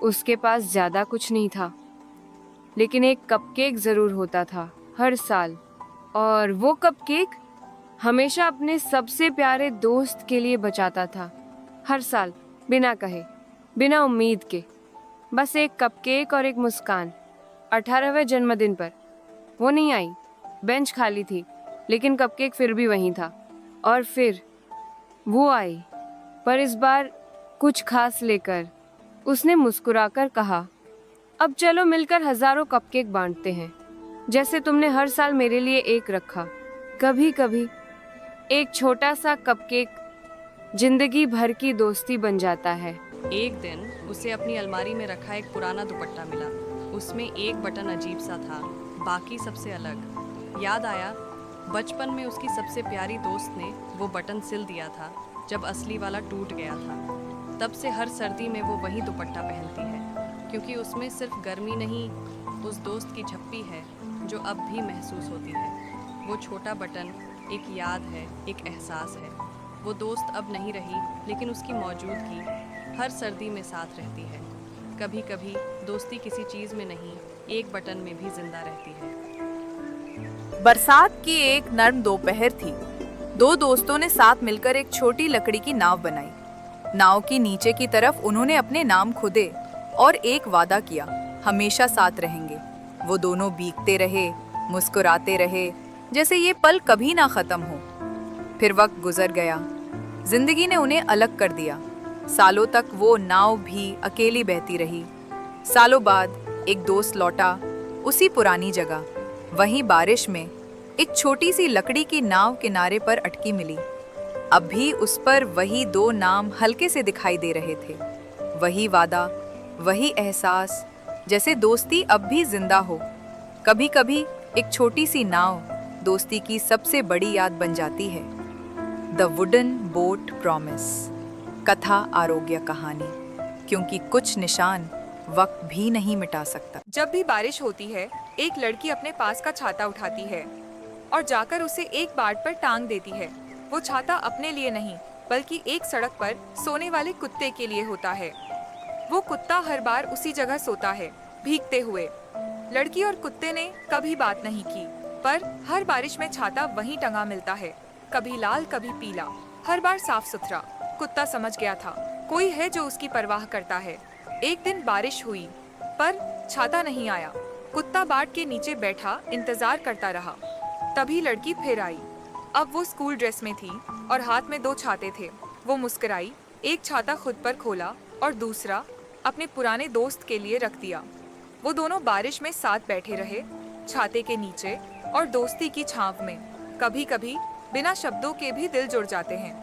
उसके पास ज्यादा कुछ नहीं था, लेकिन एक कपकेक जरूर होता था हर साल। और वो कपकेक हमेशा अपने सबसे प्यारे दोस्त के लिए बचाता था। हर साल, बिना कहे, बिना उम्मीद के, बस एक कपकेक और एक मुस्कान। 18वें जन्मदिन पर वो नहीं आई। बेंच खाली थी, लेकिन कपकेक फिर भी वहीं था। और फिर वो आई, पर इस बार कुछ खास लेकर। उसने मुस्कुराकर कहा, अब चलो मिलकर हजारों कपकेक बांटते हैं, जैसे तुमने हर साल मेरे लिए एक रखा। कभी कभी एक छोटा सा कपकेक जिंदगी भर की दोस्ती बन जाता है। एक दिन उसे अपनी अलमारी में रखा एक पुराना दुपट्टा मिला। उसमें एक बटन अजीब सा था, बाकी सबसे अलग। याद आया, बचपन में उसकी सबसे प्यारी दोस्त ने वो बटन सिल दिया था जब असली वाला टूट गया था। तब से हर सर्दी में वो वही दुपट्टा पहनती है, क्योंकि उसमें सिर्फ गर्मी नहीं, उस दोस्त की झप्पी है जो अब भी महसूस होती है। वो छोटा बटन एक याद है, एक एहसास है। वो दोस्त अब नहीं रही, लेकिन उसकी मौजूदगी हर सर्दी में साथ रहती है। कभी कभी दोस्ती किसी चीज़ में नहीं, एक बटन में भी जिंदा रहती है। बरसात की एक नर्म दोपहर थी। दो दोस्तों ने साथ मिलकर एक छोटी लकड़ी की नाव बनाई। नाव की नीचे की तरफ उन्होंने अपने नाम खुदे और एक वादा किया, हमेशा साथ रहेंगे। वो दोनों भीगते रहे, मुस्कुराते रहे, जैसे ये पल कभी ना खत्म हो। फिर वक्त गुजर गया, जिंदगी ने उन्हें अलग कर दिया। सालों तक वो नाव भी अकेली बहती रही। सालों बाद एक दोस्त लौटा, उसी पुरानी जगह, वहीं बारिश में एक छोटी सी लकड़ी की नाव किनारे पर अटकी मिली। अब भी उस पर वही दो नाम हल्के से दिखाई दे रहे थे। वही वादा, वही एहसास, जैसे दोस्ती अब भी जिंदा हो। कभी कभी एक छोटी सी नाव दोस्ती की सबसे बड़ी याद बन जाती है। The wooden boat promise. कथा आरोग्य कहानी, क्योंकि कुछ निशान वक्त भी नहीं मिटा सकता। जब भी बारिश होती है, एक लड़की अपने पास का छाता उठाती है और जाकर उसे एक बाट पर टांग देती है। वो छाता अपने लिए नहीं, बल्कि एक सड़क पर सोने वाले कुत्ते के लिए होता है। वो कुत्ता हर बार उसी जगह सोता है, भीगते हुए। लड़की और कुत्ते ने कभी बात नहीं की, पर हर बारिश में छाता वहीं टंगा मिलता है, कभी लाल कभी पीला, हर बार साफ सुथरा। कुत्ता समझ गया था, कोई है जो उसकी परवाह करता है। एक दिन बारिश हुई, पर छाता नहीं आया। कुत्ता बाट के नीचे बैठा इंतजार करता रहा। तभी लड़की फिर आई। अब वो स्कूल ड्रेस में थी और हाथ में दो छाते थे। वो मुस्कुराई, एक छाता खुद पर खोला और दूसरा अपने पुराने दोस्त के लिए रख दिया। वो दोनों बारिश में साथ बैठे रहे, छाते के नीचे और दोस्ती की छांव में। कभी कभी बिना शब्दों के भी दिल जुड़ जाते हैं।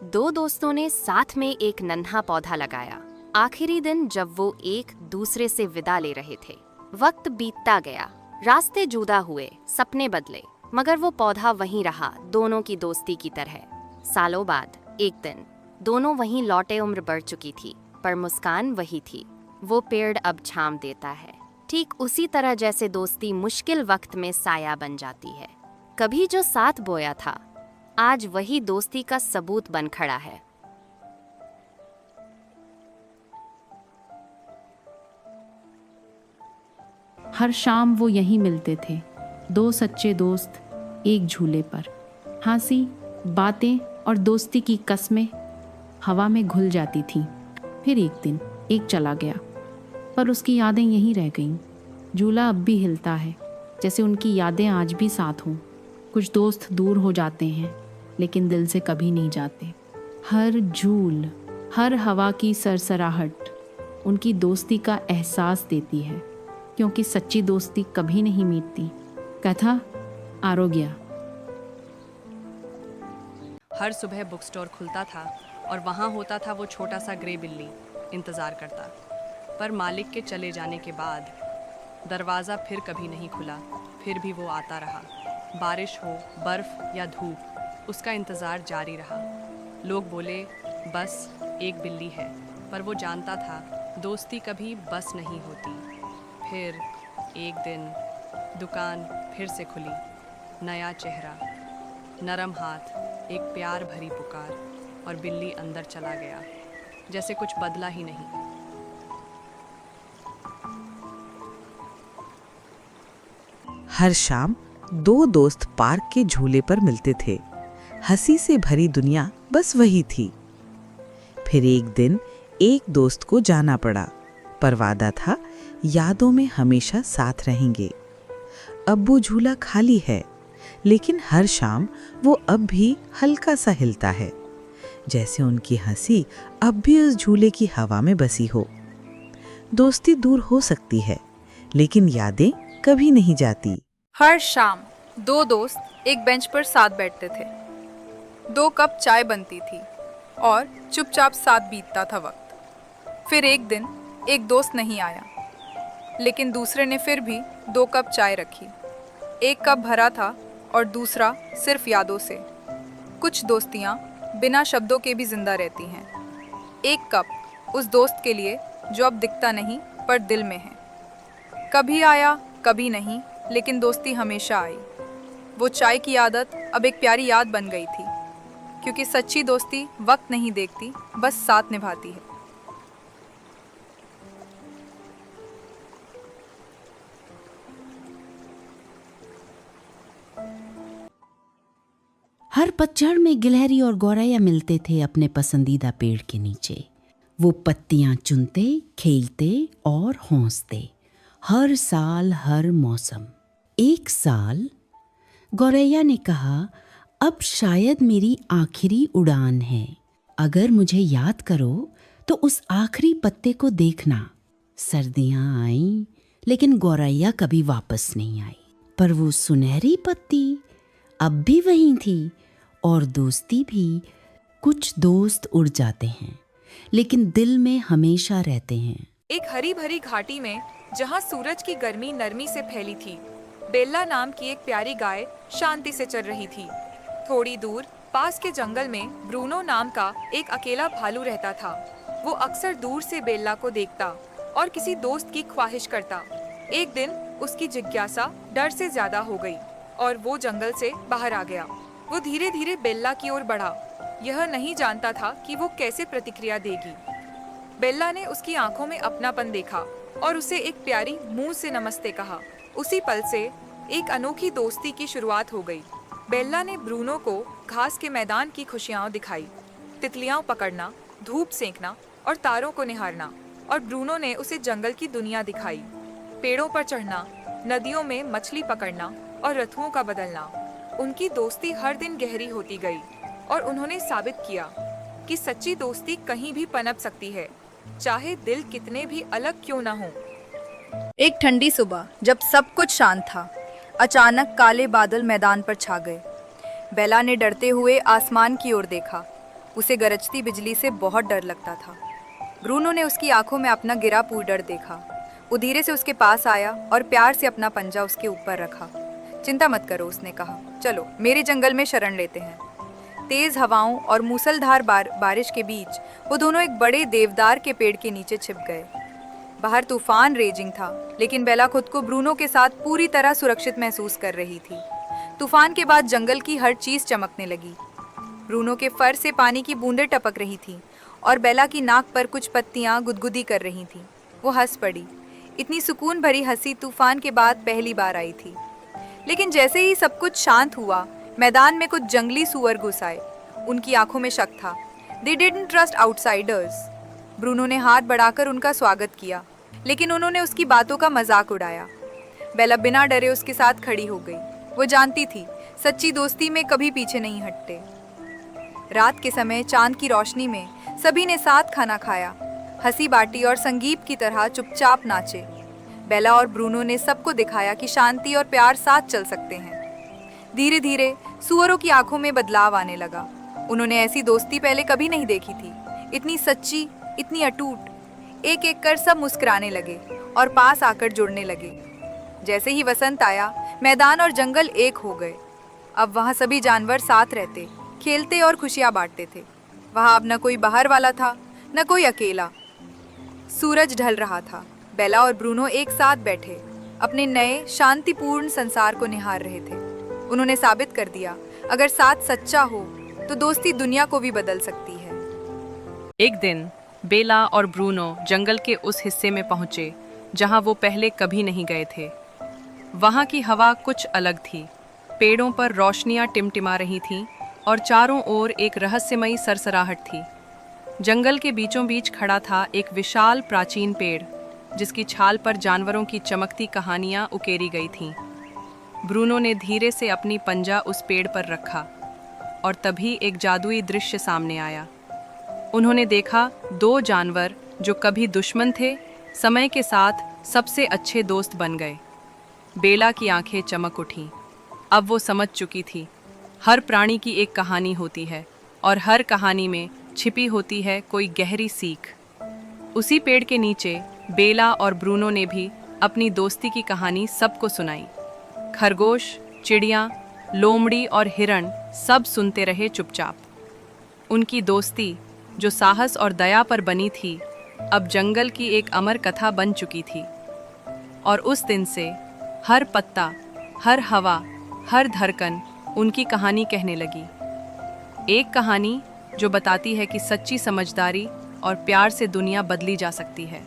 दो दोस्तों ने साथ में एक नन्हा पौधा लगाया। आखिरी दिन जब वो एक दूसरे से विदा ले रहे थे, वक्त बीतता गया, रास्ते जुदा हुए, सपने बदले, मगर वो पौधा वहीं रहा, दोनों की दोस्ती की तरह। सालों बाद एक दिन दोनों वहीं लौटे। उम्र बढ़ चुकी थी, पर मुस्कान वही थी। वो पेड़ अब छांव देता है, ठीक उसी तरह जैसे दोस्ती मुश्किल वक्त में साया बन जाती है। कभी जो साथ बोया था, आज वही दोस्ती का सबूत बन खड़ा है। हर शाम वो यहीं मिलते थे, दो सच्चे दोस्त, एक झूले पर। हंसी, बातें और दोस्ती की कस्में हवा में घुल जाती थीं। फिर एक दिन एक चला गया, पर उसकी यादें यहीं रह गईं। झूला अब भी हिलता है, जैसे उनकी यादें आज भी साथ हों। कुछ दोस्त दूर हो जाते हैं, लेकिन दिल से कभी नहीं जाते। हर झूल, हर हवा की सरसराहट उनकी दोस्ती का एहसास देती है, क्योंकि सच्ची दोस्ती कभी नहीं मिटती। कथा आरोग्य। हर सुबह बुक स्टोर खुलता था और वहाँ होता था वो छोटा सा ग्रे बिल्ली, इंतज़ार करता। पर मालिक के चले जाने के बाद दरवाज़ा फिर कभी नहीं खुला। फिर भी वो आता रहा, बारिश हो, बर्फ़ या धूप, उसका इंतज़ार जारी रहा। लोग बोले बस एक बिल्ली है, पर वो जानता था दोस्ती कभी बस नहीं होती। फिर एक दिन दुकान फिर से खुली, नया चेहरा, नरम हाथ, एक प्यार भरी पुकार, और बिल्ली अंदर चला गया। जैसे कुछ बदला ही नहीं। हर शाम दो दोस्त पार्क के झूले पर मिलते थे। हंसी से भरी दुनिया बस वही थी। फिर एक दिन एक दोस्त को जाना पड़ा, पर वादा था यादों में हमेशा साथ रहेंगे। अब वो झूला खाली है, लेकिन हर शाम वो अब भी हल्का सा हिलता है, जैसे उनकी हंसी अब भी उस झूले की हवा में बसी हो। दोस्ती दूर हो सकती है, लेकिन यादें कभी नहीं जाती। हर शाम दो दोस्त एक बेंच पर साथ बैठते थे। 2 कप चाय बनती थी और चुपचाप साथ बीतता था वक्त। फिर एक दिन एक दोस्त नहीं आया, लेकिन दूसरे ने फिर भी 2 कप चाय रखी। एक कप भरा था और दूसरा सिर्फ यादों से। कुछ दोस्तियाँ बिना शब्दों के भी जिंदा रहती हैं। एक कप उस दोस्त के लिए जो अब दिखता नहीं पर दिल में है। कभी आया कभी नहीं, लेकिन दोस्ती हमेशा आई। वो चाय की आदत अब एक प्यारी याद बन गई थी, क्योंकि सच्ची दोस्ती वक्त नहीं देखती, बस साथ निभाती है। हर पतझड़ में गिलहरी और गौरैया मिलते थे अपने पसंदीदा पेड़ के नीचे। वो पत्तियां चुनते, खेलते और हौंसते, हर साल हर मौसम। एक साल गौरैया ने कहा, अब शायद मेरी आखिरी उड़ान है। अगर मुझे याद करो तो उस आखिरी पत्ते को देखना। सर्दियां आईं, लेकिन गौरैया कभी वापस नहीं आई। पर वो सुनहरी पत्ती अब भी वहीं थी, और दोस्ती भी। कुछ दोस्त उड़ जाते हैं, लेकिन दिल में हमेशा रहते हैं। एक हरी भरी घाटी में, जहाँ सूरज की गर्मी नरमी से फैली थी, बेल्ला नाम की एक प्यारी गाय शांति से चल रही थी। थोड़ी दूर पास के जंगल में ब्रूनो नाम का एक अकेला भालू रहता था। वो अक्सर दूर से बेल्ला को देखता और किसी दोस्त की ख्वाहिश करता। एक दिन उसकी जिज्ञासा डर से ज्यादा हो गई और वो जंगल से बाहर आ गया। वो धीरे धीरे बेल्ला की ओर बढ़ा, यह नहीं जानता था कि वो कैसे प्रतिक्रिया देगी। बेल्ला ने उसकी आंखों में अपनापन देखा और उसे एक प्यारी मुंह से नमस्ते कहा। उसी पल से एक अनोखी दोस्ती की शुरुआत हो गई। बेल्ला ने ब्रूनो को घास के मैदान की खुशियाँ दिखाई, तितलियाँ पकड़ना, धूप सेंकना और तारों को निहारना, और ब्रूनो ने उसे जंगल की दुनिया दिखाई, पेड़ों पर चढ़ना, नदियों में मछली पकड़ना और रथुओं का बदलना। उनकी दोस्ती हर दिन गहरी होती गई और उन्होंने साबित किया कि सच्ची दोस्ती कहीं भी पनप सकती है, चाहे दिल कितने भी अलग क्यों ना हो। एक ठंडी सुबह जब सब कुछ शांत था, अचानक काले बादल मैदान पर छा गए। बेला ने डरते हुए आसमान की ओर देखा। उसे गरजती बिजली से बहुत डर लगता था। ब्रूनो ने उसकी आंखों में अपना गिरा पूडर देखा। वो धीरे से उसके पास आया और प्यार से अपना पंजा उसके ऊपर रखा। चिंता मत करो, उसने कहा, चलो मेरे जंगल में शरण लेते हैं। तेज हवाओं और मूसलधार बारिश के बीच वो दोनों एक बड़े देवदार के पेड़ के नीचे छिप गए। बाहर तूफान रेजिंग था, लेकिन बेला खुद को ब्रूनो के साथ पूरी तरह सुरक्षित महसूस कर रही थी। तूफान के बाद जंगल की हर चीज चमकने लगी। ब्रूनो के फर से पानी की बूंदें टपक रही थीं और बेला की नाक पर कुछ पत्तियां गुदगुदी कर रही थीं। वो हंस पड़ी। इतनी सुकून भरी हंसी तूफान के बाद पहली बार आई थी। लेकिन जैसे ही सब कुछ शांत हुआ, मैदान में कुछ जंगली सूअर घुस आए। उनकी आंखों में शक था। They didn't trust outsiders। Bruno ने हाथ बढ़ाकर उनका स्वागत किया, लेकिन उन्होंने उसकी बातों का मजाक उड़ाया। बेला बिना डरे उसके साथ खड़ी हो गई। वो जानती थी सच्ची दोस्ती में कभी पीछे नहीं हटते। रात के समय चांद की रोशनी में सभी ने साथ खाना खाया, हंसी बाटी और संगीत की तरह चुपचाप नाचे। बेला और ब्रूनो ने सबको दिखाया कि शांति और प्यार साथ चल सकते हैं। धीरे धीरे सूअरों की आंखों में बदलाव आने लगा। उन्होंने ऐसी दोस्ती पहले कभी नहीं देखी थी, इतनी सच्ची, इतनी अटूट। एक एक कर सब मुस्कुराने लगे और पास आकर जुड़ने लगे। जैसे ही वसंत आया, मैदान और जंगल एक हो गए। अब वहाँ सभी जानवर साथ रहते, खेलते और खुशियाँ बांटते थे। वहाँ अब न कोई बाहर वाला था, न कोई अकेला। सूरज ढल रहा था। बेला और ब्रूनो एक साथ बैठे अपने नए शांतिपूर्ण संसार को निहार रहे थे। उन्होंने साबित कर दिया, अगर साथ सच्चा हो तो दोस्ती दुनिया को भी बदल सकती है। एक दिन बेला और ब्रूनो जंगल के उस हिस्से में पहुंचे जहां वो पहले कभी नहीं गए थे। वहां की हवा कुछ अलग थी। पेड़ों पर रोशनियां टिमटिमा रही थीं और चारों ओर एक रहस्यमयी सरसराहट थी। जंगल के बीचों बीच खड़ा था एक विशाल प्राचीन पेड़, जिसकी छाल पर जानवरों की चमकती कहानियां उकेरी गई थीं। ब्रूनो ने धीरे से अपनी पंजा उस पेड़ पर रखा और तभी एक जादुई दृश्य सामने आया। उन्होंने देखा 2 जानवर जो कभी दुश्मन थे, समय के साथ सबसे अच्छे दोस्त बन गए। बेला की आंखें चमक उठीं। अब वो समझ चुकी थी, हर प्राणी की एक कहानी होती है और हर कहानी में छिपी होती है कोई गहरी सीख। उसी पेड़ के नीचे बेला और ब्रूनो ने भी अपनी दोस्ती की कहानी सबको सुनाई। खरगोश, चिड़िया, लोमड़ी और हिरण सब सुनते रहे चुपचाप। उनकी दोस्ती, जो साहस और दया पर बनी थी, अब जंगल की एक अमर कथा बन चुकी थी। और उस दिन से हर पत्ता, हर हवा, हर धड़कन उनकी कहानी कहने लगी। एक कहानी जो बताती है कि सच्ची समझदारी और प्यार से दुनिया बदली जा सकती है।